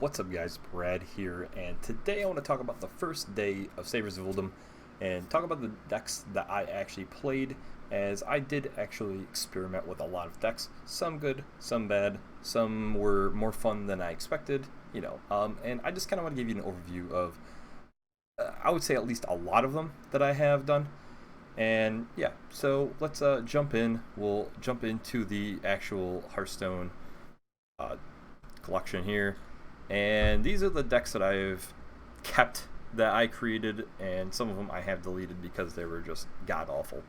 What's up guys, Brad here, and today I want to talk about the first day of Savers of Uldum and talk about the decks that I actually played, as I did actually experiment with a lot of decks, some good, some bad, some were more fun than I expected, and I just kind of want to give you an overview of, I would say at least a lot of them that I have done. And yeah, so let's jump in. We'll jump into the actual Hearthstone uh, collection here. And these are the decks that I've kept that I created, and some of them I have deleted because they were just god awful.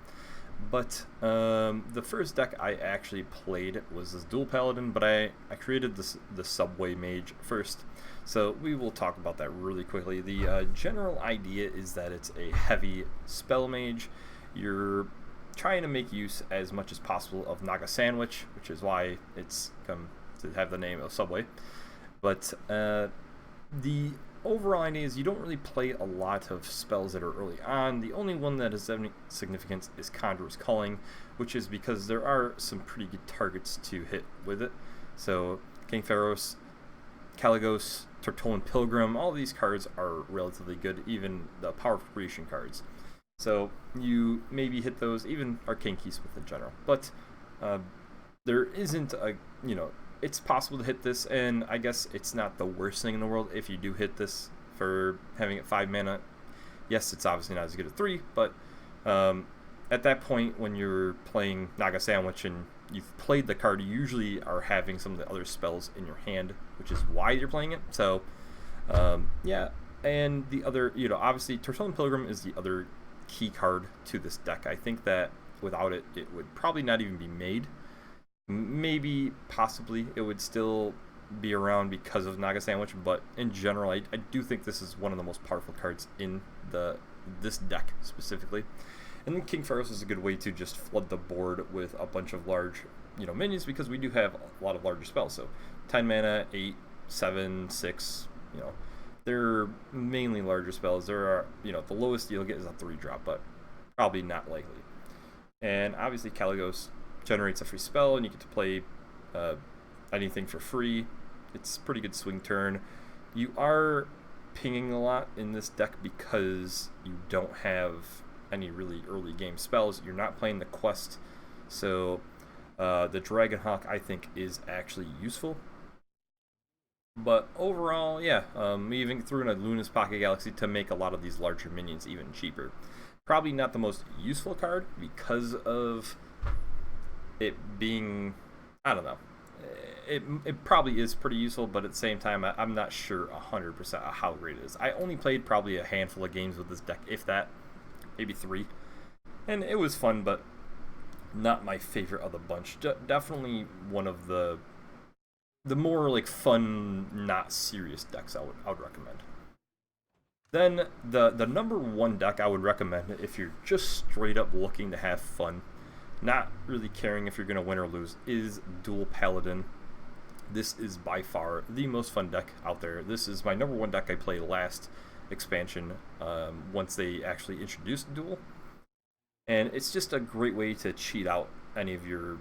But the first deck I actually played was this dual paladin, but I created the subway mage first. So we will talk about that really quickly. The general idea is that it's a heavy spell mage. You're trying to make use as much as possible of Naga Sandwich, which is why it's come to have the name of Subway. But the overall idea is you don't really play a lot of spells that are early on. The only one that has any significance is Conjurer's Calling, which is because there are some pretty good targets to hit with it. So King Pharos, Caligos, Tortolan Pilgrim, all these cards are relatively good, even the Powerful Creation cards. So you maybe hit those, even Arcane Keysmith in general. But there isn't a, it's possible to hit this, and I guess it's not the worst thing in the world if you do hit this for having it 5 mana. Yes, it's obviously not as good as 3, but at that point when you're playing Naga Sandwich and you've played the card, you usually are having some of the other spells in your hand, which is why you're playing it. So yeah, and the other, obviously Tortolan Pilgrim is the other key card to this deck. I think that without it, it would probably not even be made. Maybe, possibly, it would still be around because of Naga Sandwich, but in general, I do think this is one of the most powerful cards in this deck specifically. And then King Pharos is a good way to just flood the board with a bunch of large, minions, because we do have a lot of larger spells. So 10 mana, 8, 7, 6, they're mainly larger spells. There are, the lowest you'll get is a 3-drop, but probably not likely. And obviously Caligos generates a free spell, and you get to play anything for free. It's a pretty good swing turn. You are pinging a lot in this deck because you don't have any really early game spells. You're not playing the quest, so the Dragonhawk I think is actually useful. But overall, yeah, we even threw in a Luna's Pocket Galaxy to make a lot of these larger minions even cheaper. Probably not the most useful card because of it being, I don't know, it probably is pretty useful, but at the same time I'm not sure 100% how great it is. I only played probably a handful of games with this deck, if that, maybe 3, and it was fun, but not my favorite of the bunch. Definitely one of the more like fun, not serious decks I would recommend. Then the number 1 deck I would recommend if you're just straight up looking to have fun, not really caring if you're going to win or lose, is Dual Paladin. This is by far the most fun deck out there. This is my number 1 deck I played last expansion, once they actually introduced Dual. And it's just a great way to cheat out any of your,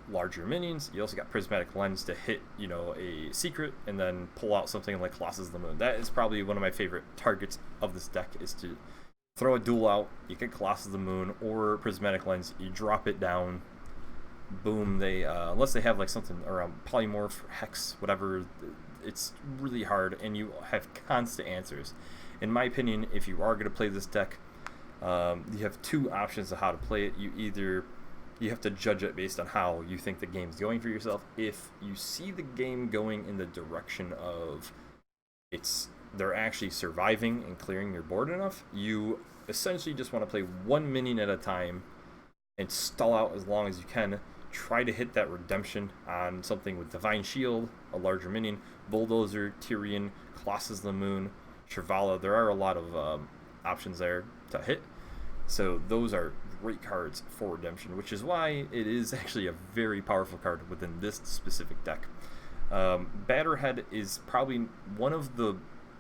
larger minions. You also got Prismatic Lens to hit, a secret and then pull out something like Colossus of the Moon. That is probably one of my favorite targets of this deck, is to throw a duel out, you get Colossus of the Moon or Prismatic Lens, you drop it down, boom, they, unless they have like something around Polymorph, Hex, whatever, it's really hard, and you have constant answers. In my opinion, if you are going to play this deck, you have 2 options of how to play it. You have to judge it based on how you think the game's going for yourself. If you see the game going in the direction of they're actually surviving and clearing your board enough, you essentially just want to play 1 minion at a time and stall out as long as you can. Try to hit that redemption on something with Divine Shield, a larger minion, Bulldozer, Tyrion, Colossus of the Moon, Shrivala. There are a lot of options there to hit. So those are great cards for redemption, which is why it is actually a very powerful card within this specific deck. Batterhead is probably one of the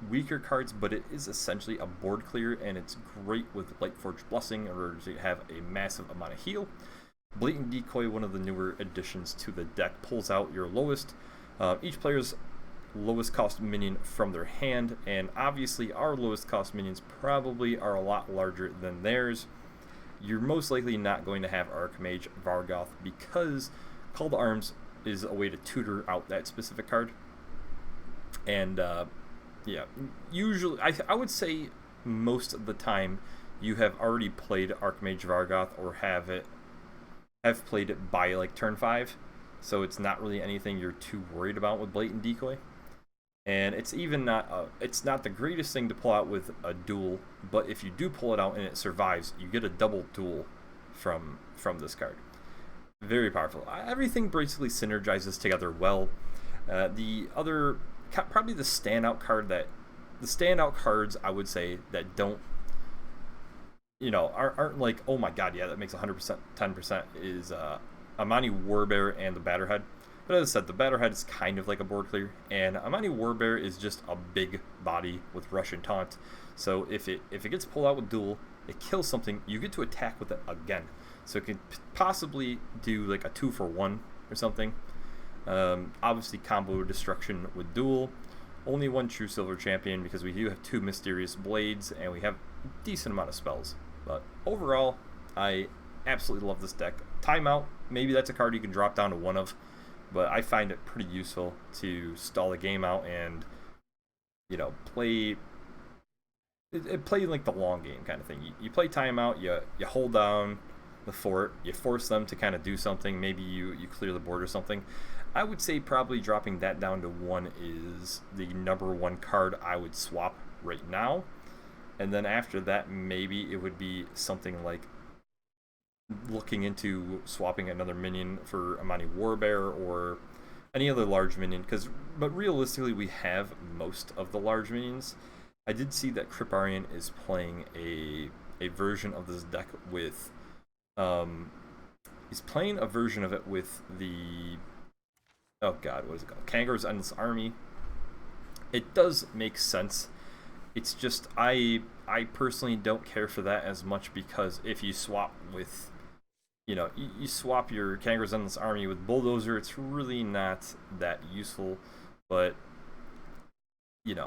weaker cards, but it is essentially a board clear, and it's great with Lightforged Blessing in order to have a massive amount of heal. Blatant Decoy, one of the newer additions to the deck, pulls out your lowest. Each player's lowest cost minion from their hand, and obviously our lowest cost minions probably are a lot larger than theirs. You're most likely not going to have Archmage Vargoth because Call to Arms is a way to tutor out that specific card. And yeah, usually I would say most of the time you have already played Archmage Vargoth or have played it by like turn 5, so it's not really anything you're too worried about with Blatant Decoy. And it's even it's not the greatest thing to pull out with a duel, but if you do pull it out and it survives, you get a double duel from this card. Very powerful. Everything basically synergizes together well. Probably the standout cards I would say that don't, aren't like, oh my god, yeah, that makes 100%, 10% is Amani Warbear and the Batterhead. But as I said, the Batterhead is kind of like a board clear, and Amani Warbear is just a big body with Rush and Taunt. So if it gets pulled out with Duel, it kills something, you get to attack with it again. So it could possibly do like a 2-for-1 or something. Obviously combo destruction with Duel. Only one true silver champion because we do have 2 mysterious blades and we have a decent amount of spells. But overall, I absolutely love this deck. Timeout, maybe that's a card you can drop down to 1 of, but I find it pretty useful to stall the game out and, play like the long game kind of thing. You play timeout, you hold down the fort, you force them to kind of do something, maybe you clear the board or something. I would say probably dropping that down to 1 is the number 1 card I would swap right now. And then after that, maybe it would be something like looking into swapping another minion for Amani Warbear or any other large minion. But realistically, we have most of the large minions. I did see that Kriparian is playing a version of this deck with... he's playing a version of it with the... Oh god, what is it called? Kangor's Endless Army. It does make sense. It's just, I personally don't care for that as much because if you swap with... you swap your Kangor's Endless Army with Bulldozer, it's really not that useful. But,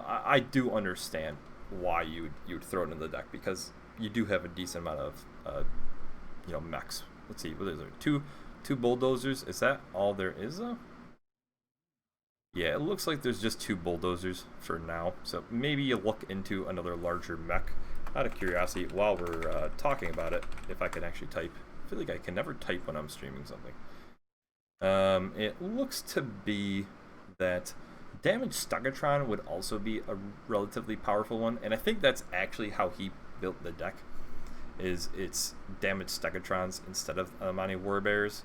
I do understand why you would throw it in the deck because you do have a decent amount of, mechs. Let's see, what is there? Two Bulldozers? Is that all there is, though? Yeah, it looks like there's just 2 Bulldozers for now. So maybe you look into another larger mech. Out of curiosity, while we're talking about it, if I can actually type. I feel like I can never type when I'm streaming something. It looks to be that Damaged Stegatron would also be a relatively powerful one. And I think that's actually how he built the deck. It's Damaged Stegatrons instead of Amani Warbears.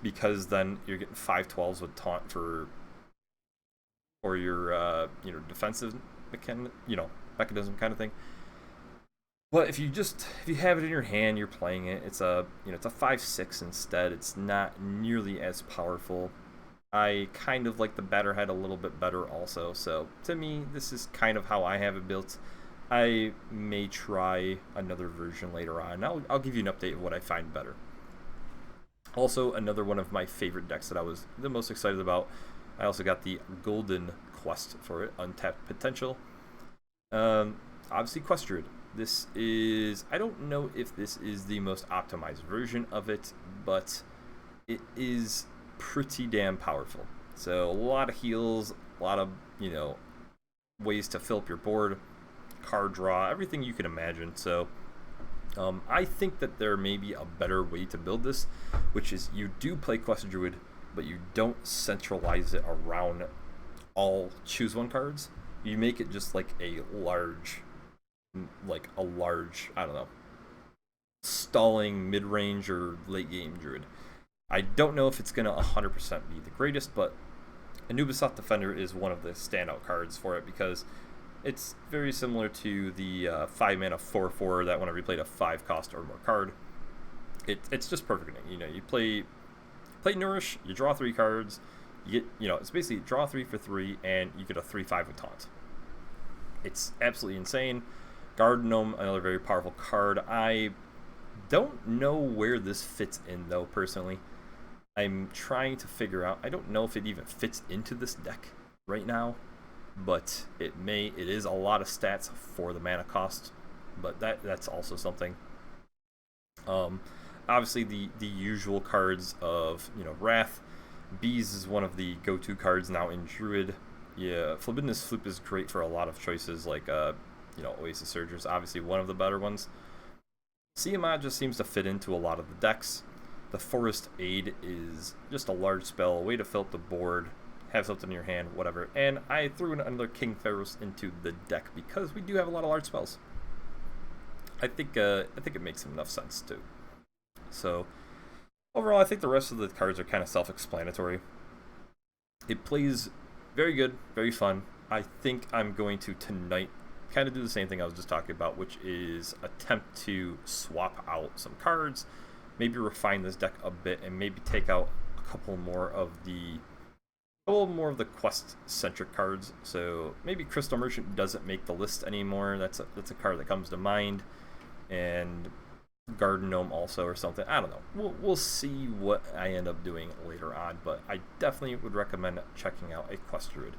Because then you're getting 5/12s with Taunt for your defensive mechanism kind of thing. But if you have it in your hand, you're playing it. It's a 5/6 instead. It's not nearly as powerful. I kind of like the Batterhead a little bit better also. So to me, this is kind of how I have it built. I may try another version later on. I'll give you an update of what I find better. Also, another one of my favorite decks that I was the most excited about. I also got the Golden Quest for it, Untapped Potential. Obviously, Quest Druid. This is... I don't know if this is the most optimized version of it, but it is pretty damn powerful. So, a lot of heals, a lot of, ways to fill up your board, card draw, everything you can imagine. So... I think that there may be a better way to build this, which is you do play Quest Druid, but you don't centralize it around all choose one cards. You make it just like a large, I don't know, stalling mid-range or late-game Druid. I don't know if it's going to 100% be the greatest, but Anubis Defender is one of the standout cards for it because it's very similar to the 5-mana 4/4 that whenever you played a 5-cost or more card, it's just perfect. You play Nourish, you draw 3 cards, you get, it's basically draw 3 for 3, and you get a 3/5 with Taunt. It's absolutely insane. Guard Gnome, another very powerful card. I don't know where this fits in though, personally. I'm trying to figure out. I don't know if it even fits into this deck. right now, but it is a lot of stats for the mana cost, but that's also something. Obviously the usual cards of, Wrath. Bees is one of the go-to cards now in Druid. Yeah, Flibidinous Flip is great for a lot of choices, like Oasis Surger's obviously one of the better ones. Tiamat just seems to fit into a lot of the decks. The Forest Aid is just a large spell, a way to fill up the board, have something in your hand, whatever. And I threw another King Theros into the deck because we do have a lot of large spells. I think it makes enough sense too. So overall, I think the rest of the cards are kind of self-explanatory. It plays very good, very fun. I think I'm going to tonight kind of do the same thing I was just talking about, which is attempt to swap out some cards, maybe refine this deck a bit, and maybe take out a couple more of the quest-centric cards. So maybe Crystal Merchant doesn't make the list anymore. That's a card that comes to mind, and Garden Gnome also, or something. I don't know. We'll see what I end up doing later on, but I definitely would recommend checking out a Quest Druid.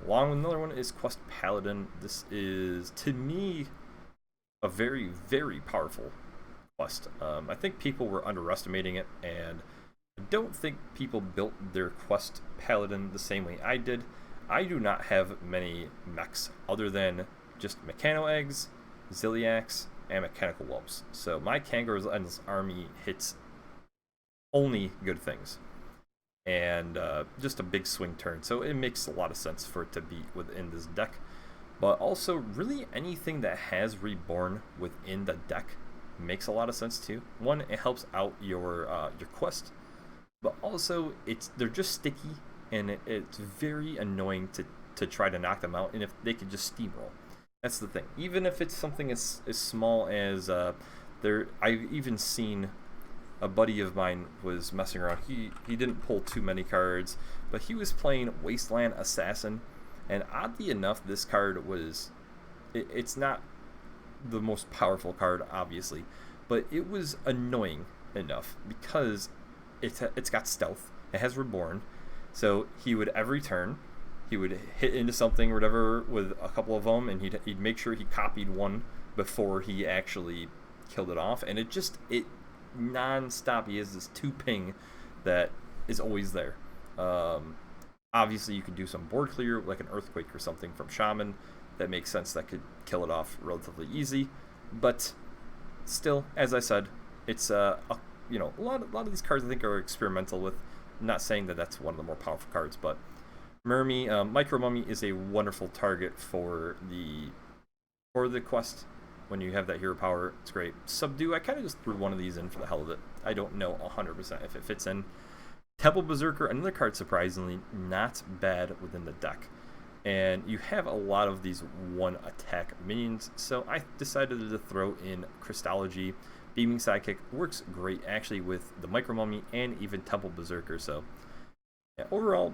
Along with another one is Quest Paladin. This is, to me, a very, very powerful quest. I think people were underestimating it, and I don't think people built their Quest Paladin the same way I did. I do not have many mechs other than just Mechano Eggs, Ziliacs, and Mechanical Whelps. So my Kangaroos Endless Army hits only good things. And just a big swing turn. So it makes a lot of sense for it to be within this deck. But also, really anything that has Reborn within the deck makes a lot of sense too. One, it helps out your quest. But also, they're just sticky, and it's very annoying to try to knock them out. And if they could just steamroll. That's the thing. Even if it's something as small as I've even seen a buddy of mine was messing around. He didn't pull too many cards, but he was playing Wasteland Assassin, and oddly enough, this card was it's not the most powerful card, obviously, but it was annoying enough because it's got stealth. It has Reborn, so he would every turn. He would hit into something or whatever with a couple of them, and he'd make sure he copied one before he actually killed it off. And it non-stop. He has this 2-ping that is always there. Obviously, you could do some board clear, like an Earthquake or something from Shaman. That makes sense. That could kill it off relatively easy. But still, as I said, it's a lot of these cards I think are experimental with. I'm not saying that that's one of the more powerful cards, but Micro Mummy is a wonderful target for the quest. When you have that hero power, it's great. Subdue, I kind of just threw one of these in for the hell of it. I don't know 100% if it fits in. Temple Berserker, another card surprisingly not bad within the deck. And you have a lot of these one-attack minions, so I decided to throw in Crystology. Beaming Sidekick works great actually with the Micro Mummy and even Temple Berserker, so yeah, overall,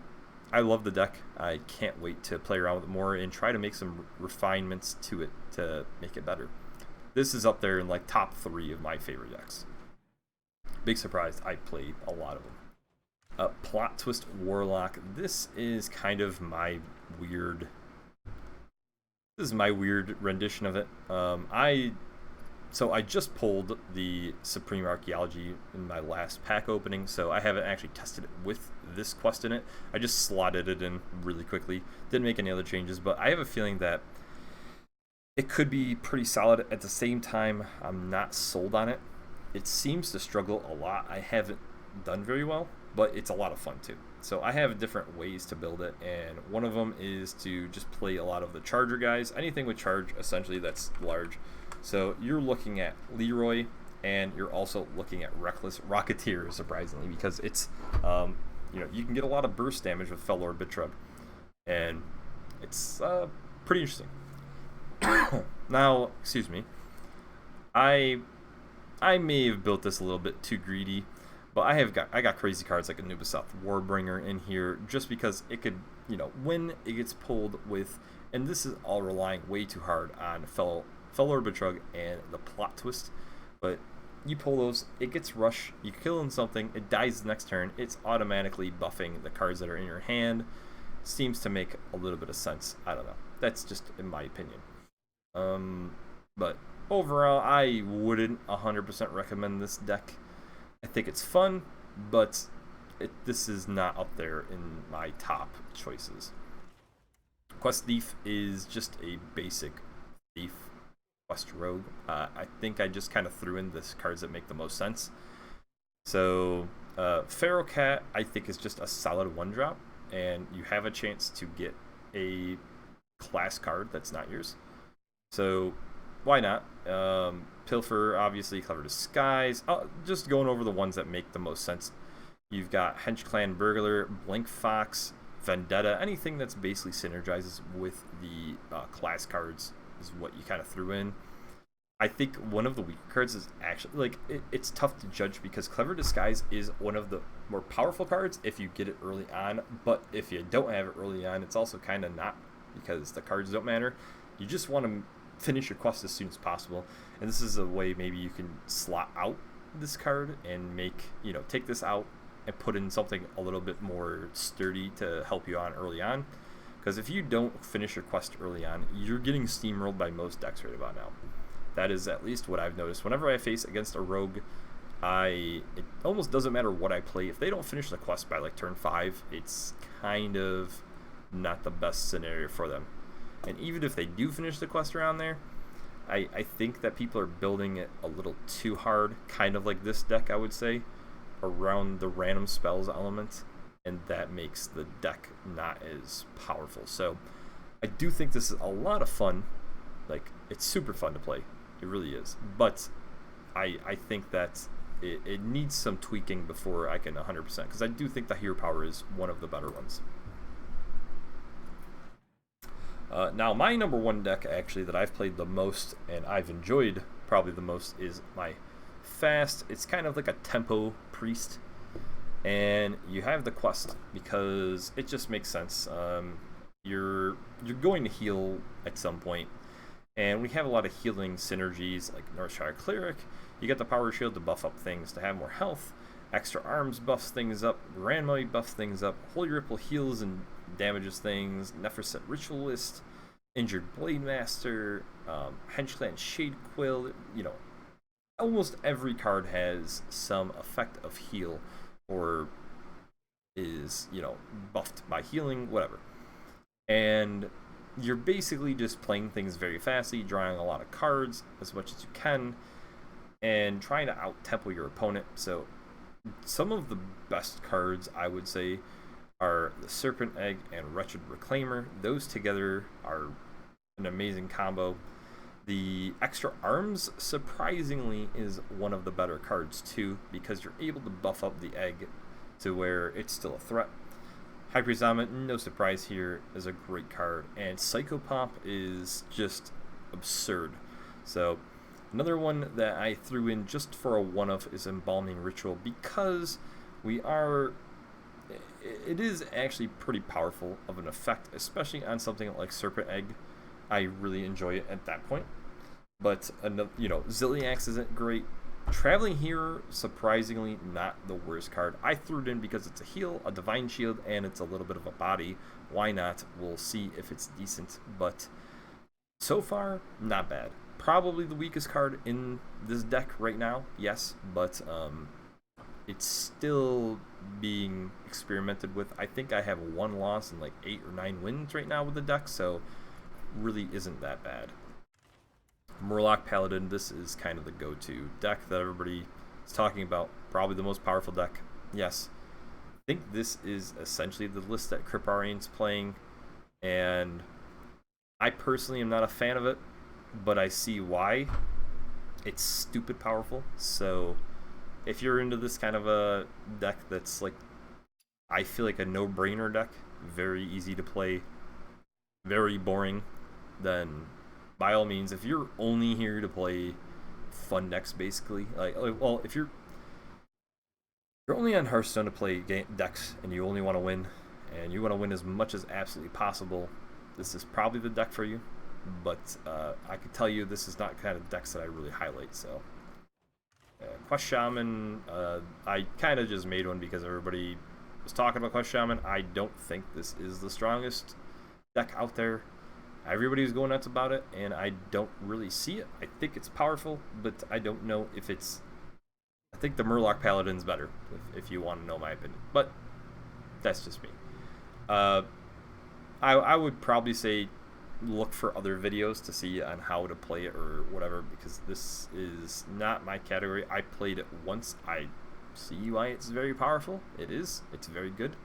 I love the deck. I can't wait to play around with it more and try to make some refinements to it to make it better. This is up there in like top 3 of my favorite decks. Big surprise, I played a lot of them. Plot Twist Warlock. This is kind of my weird rendition of it. So I just pulled the Supreme Archaeology in my last pack opening, so I haven't actually tested it with this quest in it. I just slotted it in really quickly. Didn't make any other changes, but I have a feeling that it could be pretty solid. At the same time, I'm not sold on it. It seems to struggle a lot. I haven't done very well, but it's a lot of fun too. So I have different ways to build it, and one of them is to just play a lot of the Charger guys. Anything with charge, essentially, that's large. So you're looking at Leroy, and you're also looking at Reckless Rocketeer, surprisingly, because it's, you can get a lot of burst damage with Fellor Bitrug, and it's pretty interesting. Now, excuse me, I may have built this a little bit too greedy, but I got crazy cards like Anubis Warbringer in here just because it could, when it gets pulled with, and this is all relying way too hard on Fellor Bitrug and the Plot Twist, but you pull those, it gets rush, you kill in something, it dies the next turn, it's automatically buffing the cards that are in your hand. seems to make a little bit of sense. I don't know. That's just in my opinion. But overall, I wouldn't 100% recommend this deck. I think it's fun, but this is not up there in my top choices. Quest Thief is just a basic thief quest rogue. I think I just kind of threw in the cards that make the most sense. So Feral Cat, I think, is just a solid 1-drop, and you have a chance to get a class card that's not yours. So why not? Pilfer, obviously, Clever Disguise. Just going over the ones that make the most sense. You've got Hench Clan Burglar, Blink Fox, Vendetta. Anything that's basically synergizes with the class cards is what you kind of threw in. I think one of the weaker cards is actually, like, it's tough to judge because Clever Disguise is one of the more powerful cards if you get it early on, but if you don't have it early on, it's also kind of not, because the cards don't matter. You just want to finish your quest as soon as possible, and this is a way maybe you can slot out this card and make, take this out and put in something a little bit more sturdy to help you on early on, because if you don't finish your quest early on, you're getting steamrolled by most decks right about now. That is at least what I've noticed. Whenever I face against a rogue, it almost doesn't matter what I play. If they don't finish the quest by like turn 5, it's kind of not the best scenario for them. And even if they do finish the quest around there, I think that people are building it a little too hard, kind of like this deck, I would say, around the random spells element, and that makes the deck not as powerful. So I do think this is a lot of fun. Like, it's super fun to play. It really is. But I think that it needs some tweaking before I can 100%, because I do think the hero power is one of the better ones. Now, my number one deck, actually, that I've played the most and I've enjoyed probably the most is my Fast. It's kind of like a tempo priest, and you have the quest because it just makes sense. You're going to heal at some point, and we have a lot of healing synergies like Northshire Cleric. You get the Power Shield to buff up things to have more health. Extra Arms buffs things up. Grandmother buffs things up. Holy Ripple heals and damages things. Neferset Ritualist. Injured Blade Master. Henchland Shade Quill. Almost every card has some effect of heal or is, buffed by healing, whatever. And you're basically just playing things very fastly, drawing a lot of cards as much as you can, and trying to out-tempo your opponent. So some of the best cards, I would say, are the Serpent Egg and Wretched Reclaimer. Those together are an amazing combo. The Extra Arms, surprisingly, is one of the better cards, too, because you're able to buff up the egg to where it's still a threat. Hyperzama, no surprise here, is a great card, and Psychopomp is just absurd. So another one that I threw in just for a one-off is Embalming Ritual, because it is actually pretty powerful of an effect, especially on something like Serpent Egg. I really enjoy it at that point. But Zilliax isn't great. Traveling Hero, surprisingly, not the worst card. I threw it in because it's a heal, a Divine Shield, and it's a little bit of a body. Why not? We'll see if it's decent. But so far, not bad. Probably the weakest card in this deck right now, yes. But it's still being experimented with. I think I have 1 loss and like 8 or 9 wins right now with the deck, so really isn't that bad. Murloc Paladin, this is kind of the go-to deck that everybody is talking about. Probably the most powerful deck. Yes. I think this is essentially the list that Kriparian's playing, and I personally am not a fan of it, but I see why. It's stupid powerful, so if you're into this kind of a deck that's like, I feel like a no-brainer deck, very easy to play, very boring, then by all means, if you're only here to play fun decks, basically, well, if you're only on Hearthstone to play decks and you only want to win, and you want to win as much as absolutely possible, this is probably the deck for you. But I can tell you this is not kind of decks that I really highlight. So Quest Shaman, I kind of just made one because everybody was talking about Quest Shaman. I don't think this is the strongest deck out there. Everybody's going nuts about it, and I don't really see it. I think it's powerful, but I don't know if it's... I think the Murloc Paladin's better, if you want to know my opinion. But that's just me. I would probably say look for other videos to see on how to play it or whatever, because this is not my category. I played it once. I see why it's very powerful. It is. It's very good.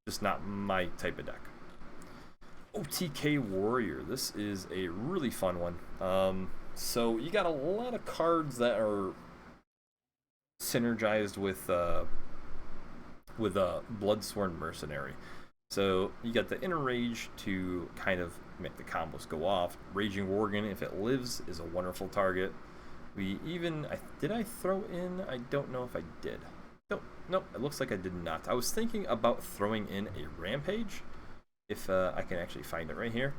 Just not my type of deck. OTK Warrior. This is a really fun one. So you got a lot of cards that are synergized with Bloodsworn Mercenary. So you got the Inner Rage to kind of make the combos go off. Raging Worgen, if it lives, is a wonderful target. We even... did I throw in? I don't know if I did. Nope, it looks like I did not. I was thinking about throwing in a Rampage, if I can actually find it right here.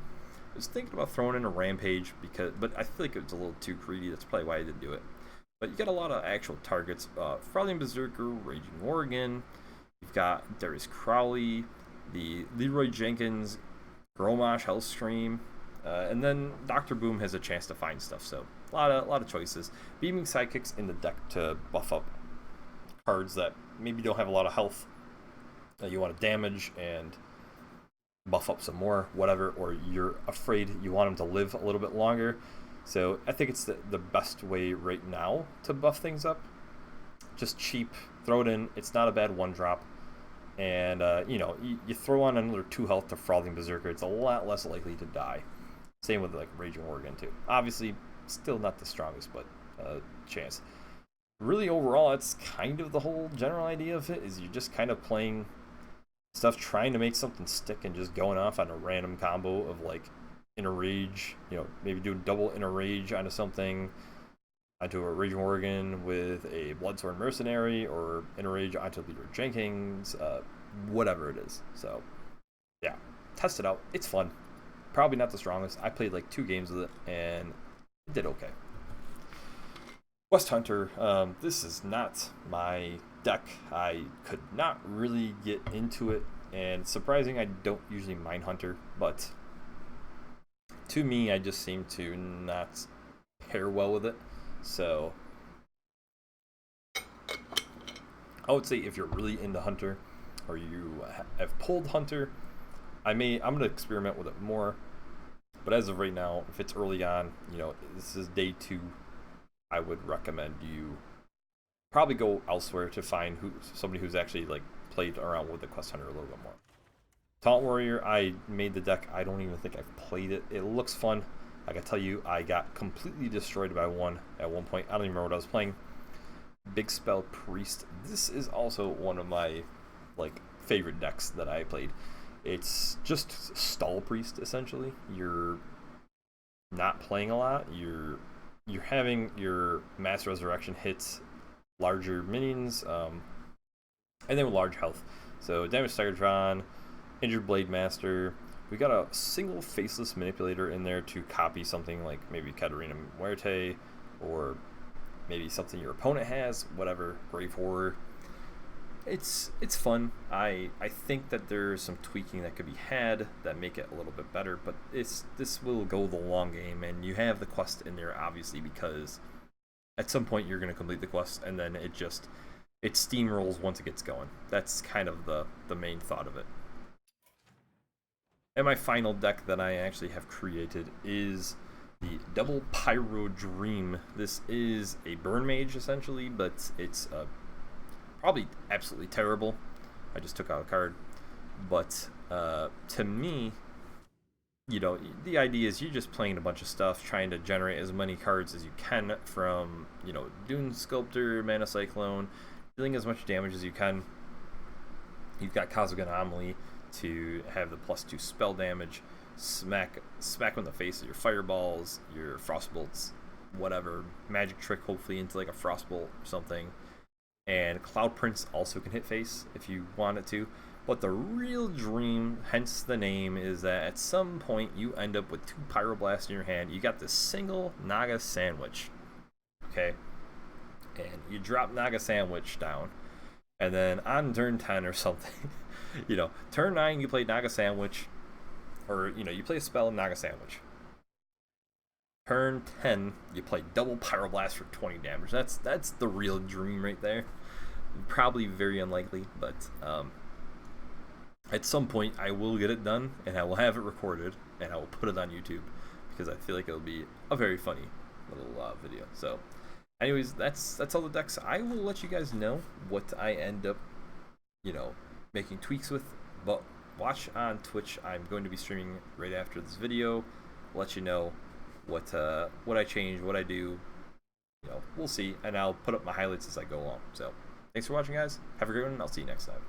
I was thinking about throwing in a Rampage, but I feel like it was a little too greedy. That's probably why I didn't do it. But you got a lot of actual targets. Frothy Berserker, Raging Worgen. You've got Darius Crowley, the Leroy Jenkins, Gromash, Hellstream, and then Dr. Boom has a chance to find stuff. So a lot of choices. Beaming Sidekicks in the deck to buff up cards that maybe don't have a lot of health that you want to damage and buff up some more, whatever, or you're afraid you want them to live a little bit longer. So I think it's the best way right now to buff things up. Just cheap, throw it in. It's not a bad one drop. And, you throw on another 2 health to Frothing Berserker, it's a lot less likely to die. Same with, like, Raging Worgen, too. Obviously, still not the strongest, but chance. Really, overall, that's kind of the whole general idea of it, is you're just kind of playing stuff, trying to make something stick and just going off on a random combo of, like, Inner Rage, maybe do double Inner Rage onto something, onto a Raging Worgen with a Bloodsworn Mercenary, or Inner Rage onto Leroy Jenkins, whatever it is. So, yeah, test it out. It's fun. Probably not the strongest. I played like 2 games with it, and it did okay. Quest Hunter, this is not my deck. I could not really get into it, and it's surprising I don't usually mind Hunter, but to me, I just seem to not pair well with it. So I would say if you're really into Hunter, or you have pulled Hunter, I'm going to experiment with it more. But as of right now, if it's early on, this is day 2, I would recommend you probably go elsewhere to find somebody who's actually like played around with the Quest Hunter a little bit more. Taunt Warrior, I made the deck. I don't even think I've played it. It looks fun. I can tell you, I got completely destroyed by one at one point. I don't even remember what I was playing. Big Spell Priest. This is also one of my favorite decks that I played. It's just Stall Priest, essentially. You're not playing a lot. You're having your Mass Resurrection hits larger minions, and then with large health. So Damage Staggertron, Injured Blade Master. We got a single Faceless Manipulator in there to copy something like maybe Katarina Muerte, or maybe something your opponent has, whatever, Grave Horror. It's fun. I think that there's some tweaking that could be had that make it a little bit better, but this will go the long game, and you have the quest in there obviously because at some point you're going to complete the quest, and then it steamrolls once it gets going. That's kind of the main thought of it. And my final deck that I actually have created is the Double Pyro Dream. This is a Burn Mage, essentially, but it's probably absolutely terrible. I just took out a card. But to me, the idea is you're just playing a bunch of stuff, trying to generate as many cards as you can from, Dune Sculptor, Mana Cyclone, dealing as much damage as you can. You've got Cosmic Anomaly to have the +2 spell damage, smack in the face of your fireballs, your frostbolts, whatever, magic trick hopefully into like a frostbolt or something. And Cloud Prince also can hit face if you want it to. But the real dream, hence the name, is that at some point you end up with 2 Pyroblasts in your hand. You got this single Naga Sandwich, okay? And you drop Naga Sandwich down, And then on turn 10 or something, turn 9 you play Naga Sandwich, or you play a spell in Naga Sandwich. Turn 10 you play double Pyroblast for 20 damage. That's the real dream right there. Probably very unlikely, but at some point I will get it done, and I will have it recorded, and I will put it on YouTube, because I feel like it'll be a very funny little video. So anyways, that's all the decks. I will let you guys know what I end up making tweaks with, but watch on Twitch. I'm going to be streaming right after this video. I'll let you know what I change, what I do. We'll see, and I'll put up my highlights as I go along. So thanks for watching, guys. Have a great one, and I'll see you next time.